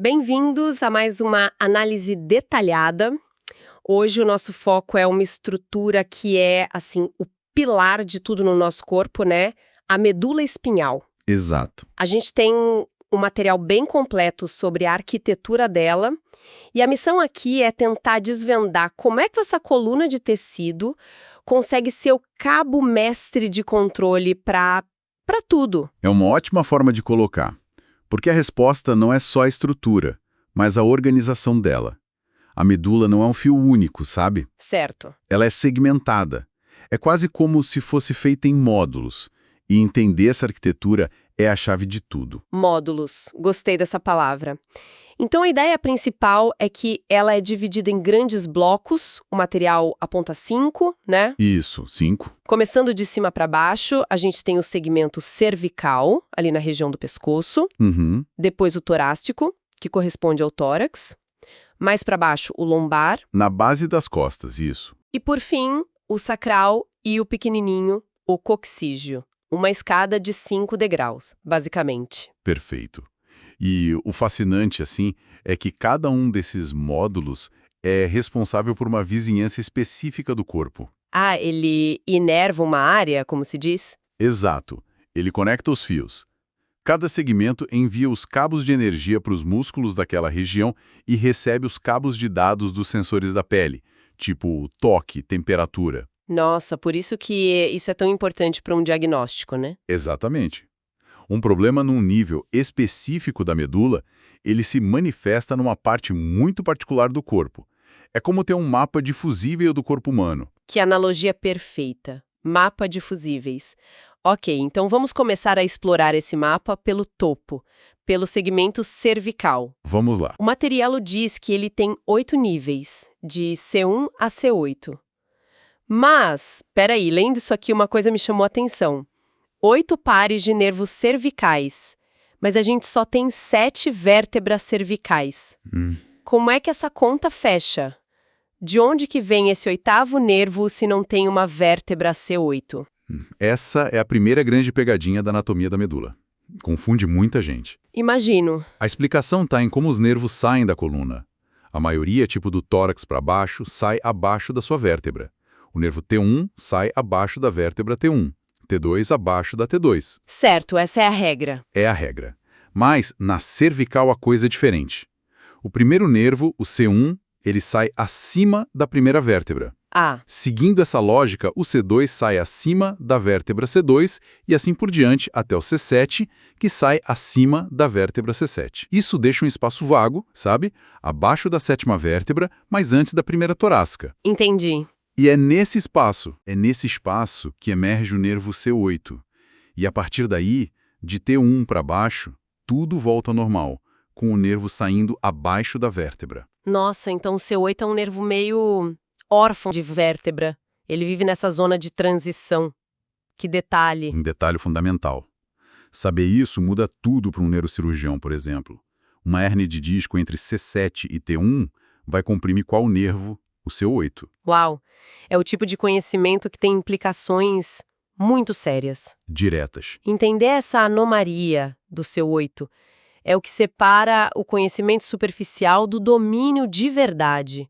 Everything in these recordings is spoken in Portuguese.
Bem-vindos a mais uma análise detalhada. Hoje o nosso foco é uma estrutura que é, assim, o pilar de tudo no nosso corpo, né? A medula espinhal. Exato. A gente tem um material bem completo sobre a arquitetura dela e a missão aqui é tentar desvendar como é que essa coluna de tecido consegue ser o cabo mestre de controle para tudo. É uma ótima forma de colocar, porque a resposta não é só a estrutura, mas a organização dela. A medula não é um fio único, sabe? Certo. Ela é segmentada. É quase como se fosse feita em módulos. E entender essa arquitetura é a chave de tudo. Módulos. Gostei dessa palavra. Então, a ideia principal é que ela é dividida em grandes blocos, o material aponta 5, né? Isso, 5. Começando de cima para baixo, a gente tem o segmento cervical, ali na região do pescoço. Uhum. Depois o torácico, que corresponde ao tórax. Mais para baixo, o lombar. Na base das costas, isso. E, por fim, o sacral e o pequenininho, o coxígeo. Uma escada de 5 degraus, basicamente. Perfeito. E o fascinante, assim, é que cada um desses módulos é responsável por uma vizinhança específica do corpo. Ah, ele inerva uma área, como se diz? Exato. Ele conecta os fios. Cada segmento envia os cabos de energia para os músculos daquela região e recebe os cabos de dados dos sensores da pele, tipo toque, temperatura. Nossa, por isso que isso é tão importante para um diagnóstico, né? Exatamente. Um problema num nível específico da medula, ele se manifesta numa parte muito particular do corpo. É como ter um mapa difusível do corpo humano. Que analogia perfeita. Mapa de fusíveis. Ok, então vamos começar a explorar esse mapa pelo topo, pelo segmento cervical. Vamos lá. O material diz que ele tem 8 níveis, de C1 a C8. Mas, peraí, lendo isso aqui, uma coisa me chamou a atenção. 8 pares de nervos cervicais, mas a gente só tem 7 vértebras cervicais. Como é que essa conta fecha? De onde que vem esse 8º nervo se não tem uma vértebra C8? Essa é a primeira grande pegadinha da anatomia da medula. Confunde muita gente. Imagino. A explicação está em como os nervos saem da coluna. A maioria, tipo do tórax para baixo, sai abaixo da sua vértebra. O nervo T1 sai abaixo da vértebra T1. T2 abaixo da T2. Certo, essa é a regra. É a regra. Mas, na cervical, a coisa é diferente. O primeiro nervo, o C1, ele sai acima da primeira vértebra. Ah, Seguindo essa lógica, o C2 sai acima da vértebra C2 e assim por diante até o C7, que sai acima da vértebra C7. Isso deixa um espaço vago, sabe? Abaixo da 7ª vértebra, mas antes da primeira torácica. entendi. E é nesse espaço que emerge o nervo C8. E a partir daí, de T1 para baixo, tudo volta ao normal, com o nervo saindo abaixo da vértebra. Nossa, então o C8 é um nervo meio órfão de vértebra. Ele vive nessa zona de transição. Que detalhe. Um detalhe fundamental. Saber isso muda tudo para um neurocirurgião, por exemplo. Uma hérnia de disco entre C7 e T1 vai comprimir qual nervo? O C8. Uau, é o tipo de conhecimento que tem implicações muito sérias. Diretas. Entender essa anomalia do C8 é o que separa o conhecimento superficial do domínio de verdade.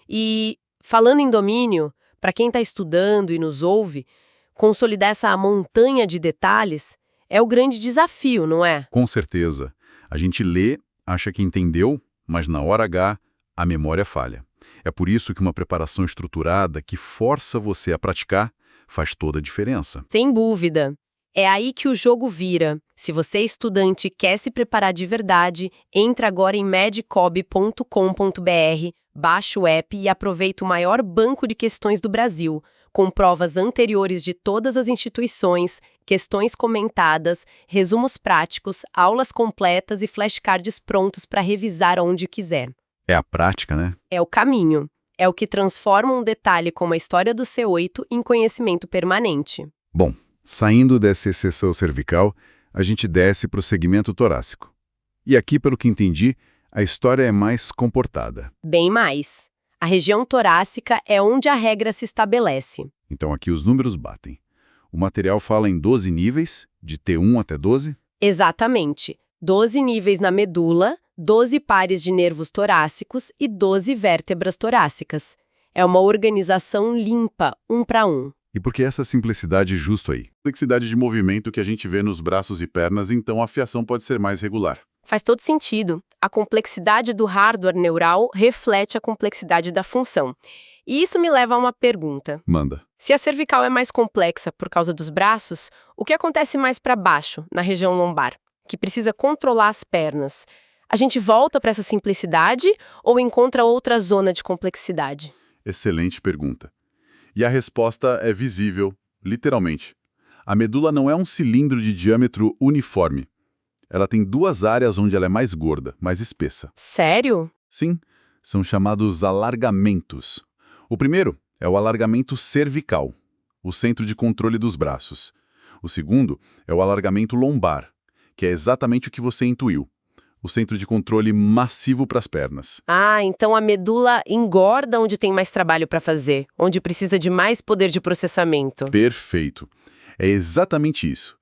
E, falando em domínio, para quem está estudando e nos ouve, consolidar essa montanha de detalhes é o grande desafio, não é? Com certeza. A gente lê, acha que entendeu, mas na hora H, a memória falha. É por isso que uma preparação estruturada que força você a praticar faz toda a diferença. Sem dúvida. É aí que o jogo vira. Se você é estudante e quer se preparar de verdade, entra agora em medcob.com.br, baixa o app e aproveita o maior banco de questões do Brasil, com provas anteriores de todas as instituições, questões comentadas, resumos práticos, aulas completas e flashcards prontos para revisar onde quiser. É a prática, né? É o caminho. É o que transforma um detalhe como a história do C8 em conhecimento permanente. Bom, saindo dessa seção cervical, a gente desce para o segmento torácico. E aqui, pelo que entendi, a história é mais comportada. Bem mais. A região torácica é onde a regra se estabelece. Então aqui os números batem. O material fala em 12 níveis, de T1 até 12? Exatamente. 12 níveis na medula, 12 pares de nervos torácicos e 12 vértebras torácicas. É uma organização limpa, um para um. E por que essa simplicidade justo aí? Complexidade de movimento que a gente vê nos braços e pernas, então a fiação pode ser mais regular. Faz todo sentido. A complexidade do hardware neural reflete a complexidade da função. E isso me leva a uma pergunta. Manda. Se a cervical é mais complexa por causa dos braços, o que acontece mais para baixo, na região lombar, que precisa controlar as pernas? A gente volta para essa simplicidade ou encontra outra zona de complexidade? Excelente pergunta. E a resposta é visível, literalmente. A medula não é um cilindro de diâmetro uniforme. Ela tem duas áreas onde ela é mais gorda, mais espessa. Sério? Sim, são chamados alargamentos. O primeiro é o alargamento cervical, o centro de controle dos braços. O segundo é o alargamento lombar, que é exatamente o que você intuiu, o centro de controle massivo para as pernas. Ah, então a medula engorda onde tem mais trabalho para fazer, onde precisa de mais poder de processamento. Perfeito. É exatamente isso.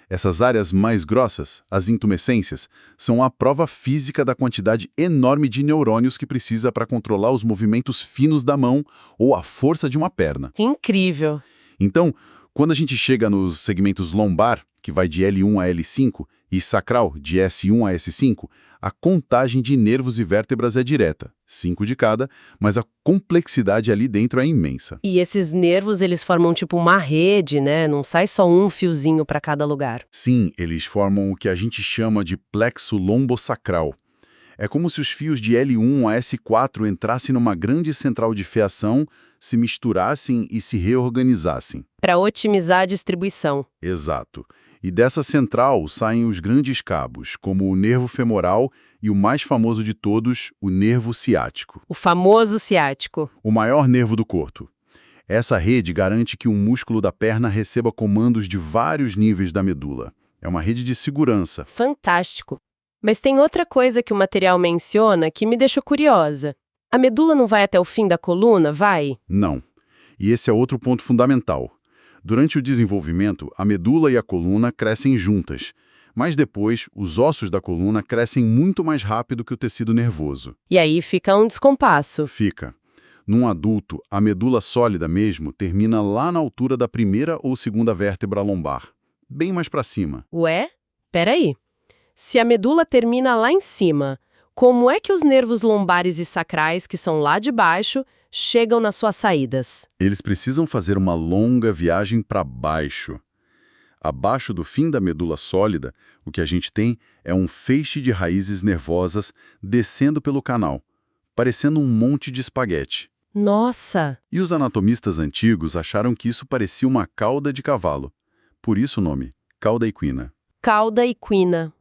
Essas áreas mais grossas, as intumescências, são a prova física da quantidade enorme de neurônios que precisa para controlar os movimentos finos da mão ou a força de uma perna. Que incrível! Então, quando a gente chega nos segmentos lombar, que vai de L1 a L5, e sacral, de S1 a S5, a contagem de nervos e vértebras é direta, 5 de cada, mas a complexidade ali dentro é imensa. E esses nervos, eles formam tipo uma rede, né? Não sai só um fiozinho para cada lugar. Sim, eles formam o que a gente chama de plexo lombosacral. É como se os fios de L1 a S4 entrassem numa grande central de fiação, se misturassem e se reorganizassem. Para otimizar a distribuição. Exato. E dessa central saem os grandes cabos, como o nervo femoral e o mais famoso de todos, o nervo ciático. O famoso ciático. O maior nervo do corpo. Essa rede garante que o músculo da perna receba comandos de vários níveis da medula. É uma rede de segurança. Fantástico. Mas tem outra coisa que o material menciona que me deixou curiosa. A medula não vai até o fim da coluna, vai? Não. E esse é outro ponto fundamental. Durante o desenvolvimento, a medula e a coluna crescem juntas, mas depois, os ossos da coluna crescem muito mais rápido que o tecido nervoso. E aí fica um descompasso. Fica. Num adulto, a medula sólida mesmo termina lá na altura da primeira ou segunda vértebra lombar, bem mais para cima. Ué? Peraí. Se a medula termina lá em cima, como é que os nervos lombares e sacrais, que são lá de baixo, chegam nas suas saídas? Eles precisam fazer uma longa viagem para baixo. Abaixo do fim da medula sólida, o que a gente tem é um feixe de raízes nervosas descendo pelo canal, parecendo um monte de espaguete. Nossa! E os anatomistas antigos acharam que isso parecia uma cauda de cavalo. Por isso o nome, cauda equina. Cauda equina.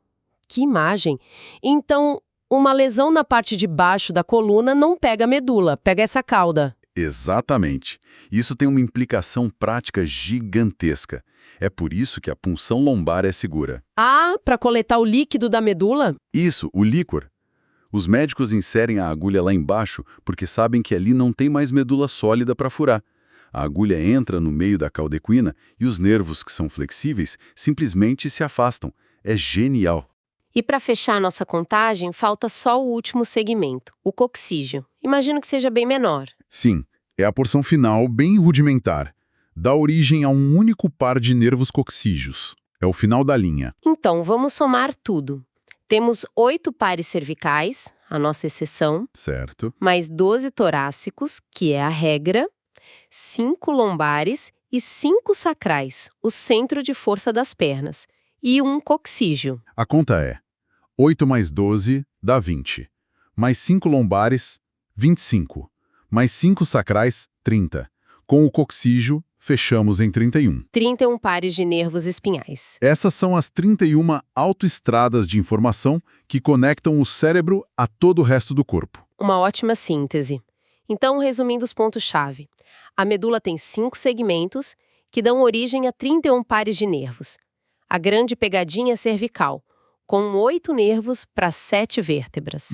Que imagem! Então, uma lesão na parte de baixo da coluna não pega a medula, pega essa cauda. Exatamente. Isso tem uma implicação prática gigantesca. É por isso que a punção lombar é segura. Ah, para coletar o líquido da medula? Isso, o líquor. Os médicos inserem a agulha lá embaixo porque sabem que ali não tem mais medula sólida para furar. A agulha entra no meio da cauda equina e os nervos, que são flexíveis, simplesmente se afastam. É genial. E para fechar a nossa contagem, falta só o último segmento, o coxígeo. Imagino que seja bem menor. Sim, é a porção final bem rudimentar. Dá origem a um único par de nervos coxígeos. É o final da linha. Então, vamos somar tudo. Temos 8 pares cervicais, a nossa exceção, Certo. mais 12 torácicos, que é a regra, 5 lombares e 5 sacrais, o centro de força das pernas, e um coxígeo. A conta é 8 mais 12 dá 20. Mais 5 lombares, 25. Mais 5 sacrais, 30. Com o coxígeo, fechamos em 31. 31 pares de nervos espinhais. Essas são as 31 autoestradas de informação que conectam o cérebro a todo o resto do corpo. Uma ótima síntese. Então, resumindo os pontos-chave. A medula tem 5 segmentos que dão origem a 31 pares de nervos. A grande pegadinha é cervical, com 8 nervos para 7 vértebras.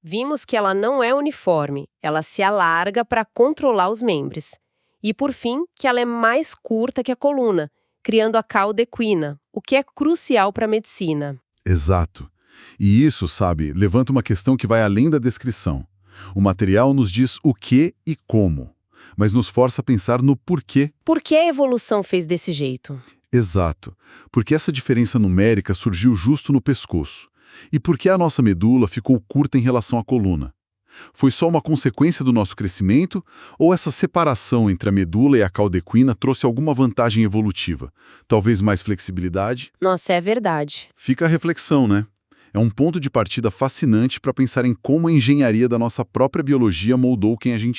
Vimos que ela não é uniforme, ela se alarga para controlar os membros. E, por fim, que ela é mais curta que a coluna, criando a cauda equina, o que é crucial para a medicina. Exato. E isso, sabe, levanta uma questão que vai além da descrição. O material nos diz o que e como, mas nos força a pensar no porquê. Por que a evolução fez desse jeito? Exato, porque essa diferença numérica surgiu justo no pescoço. E por que a nossa medula ficou curta em relação à coluna? Foi só uma consequência do nosso crescimento ou essa separação entre a medula e a cauda equina trouxe alguma vantagem evolutiva? Talvez mais flexibilidade? Nossa, é verdade. Fica a reflexão, né? É um ponto de partida fascinante para pensar em como a engenharia da nossa própria biologia moldou quem a gente